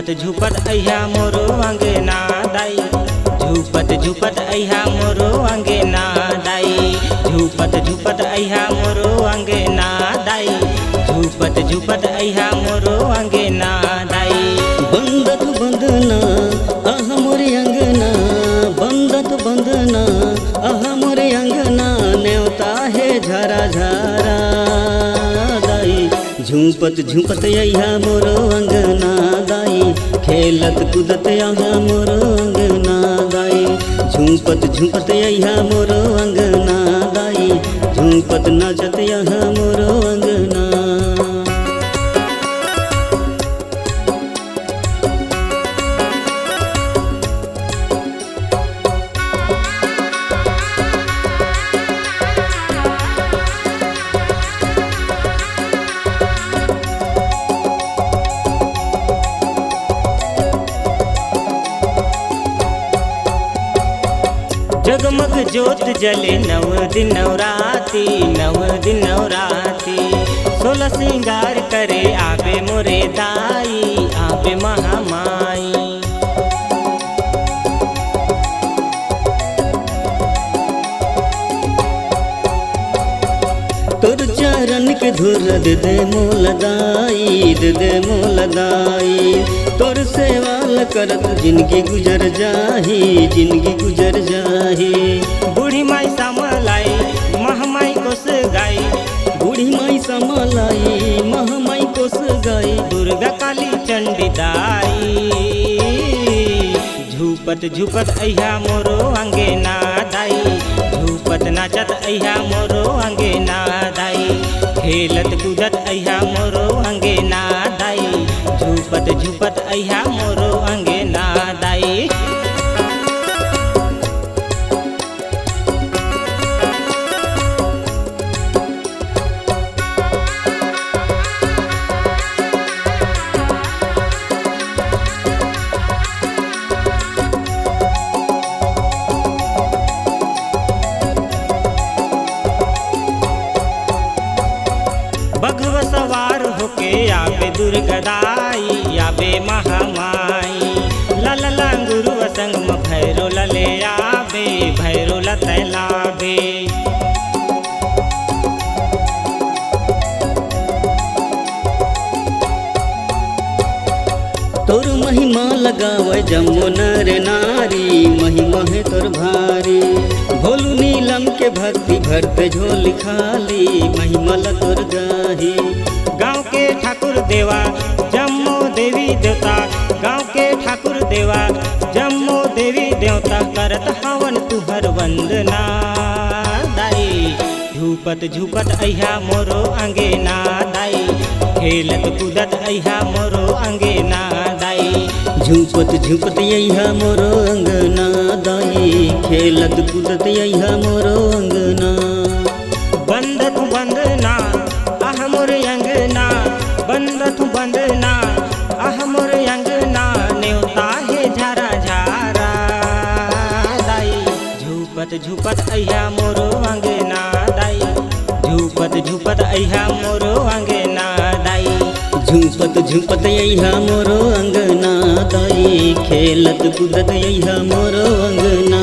झूपत झूपत अहिया मोरो अंगना दाई, झूपत झूपत अहिया मोरो अंगना दाई, झूपत झूपत अहिया मोरो अंगना दाई, झूपत झूपत अहिया मोरो अंगना दाई। बंदत बंदना आह मोरे अंगना, बंदत बंदना आह मोरे अंगना, न्योता है झरा झरा दाई। झूपत झूपत अहिया मोरो अंगना दाई, खेलत कूदत आहा मोरो अंगना दाई। झूपत झूपत अहिया मोरो अंगना दाई, झूपत नाचत आहा मोरो अंगना। जगमग ज्योत जले नव दिन नवराती, नव दिन नवराती, 16 श्रृंगार करे आवे मोरे दाई, आवे महामाई। तोर चरण के धुर दे दे मोल दाई, दे दे मोल दाई। तोर सेवाल करत जिंदगी गुजर जाही, जिंदगी गुजर जाही। बूढ़ी माई समलाई महामाई कोस गाई, बूढ़ी माई समलाई महामाई कोस गाई। दुर्गा काली चंडी दाई, झूपत झूपत अहिया मोरो अंगना दाई, झूपत नाचत अहिया मोरो अंगना दाई, खेलत कूदत अहिया मोरो अंगना दाई, झूपत झूपत अहिया मोरो अंगना दाई। बघवा सवार होके आवे दुर्गा दाई, आवे महामाई। ललला गुरु संग में भैरो लले आवे, भैरो लतलावे। तोर महिमा लगावे जम्मो नर नारी, महिमा है तोर भारी। भोलू नीलम के भक्ति भरते झोली खाली, महिमा ल तोर गाही। गाँव के ठाकुर देवा जम्मो देवी देवता, गाँव के ठाकुर देवा जम्मो देवी देवता, करत हवन तुहर वंदना दाई। झूपत झूपत अहिया मोरो अंगना दाई, खेलत कूदत अहिया मोरो अंगना दाई। झूपत झूपत अहिया मोरो अंगना दाई, खेलत कूदत अहिया मोरो अंगना। बंदत बंदना आह मोर अंगना, बंदत बंदना आह मोर अंगना, न्योता है झरा झरा दाई। झूपत झूपत अहिया मोरो अंगना दाई, झूपत झूपत अहिया मोरो अंगना दाई। झूपत झूपत अहिया मोरो अंगना दाई, खेलत कूदत अहिया मोरो अंगना।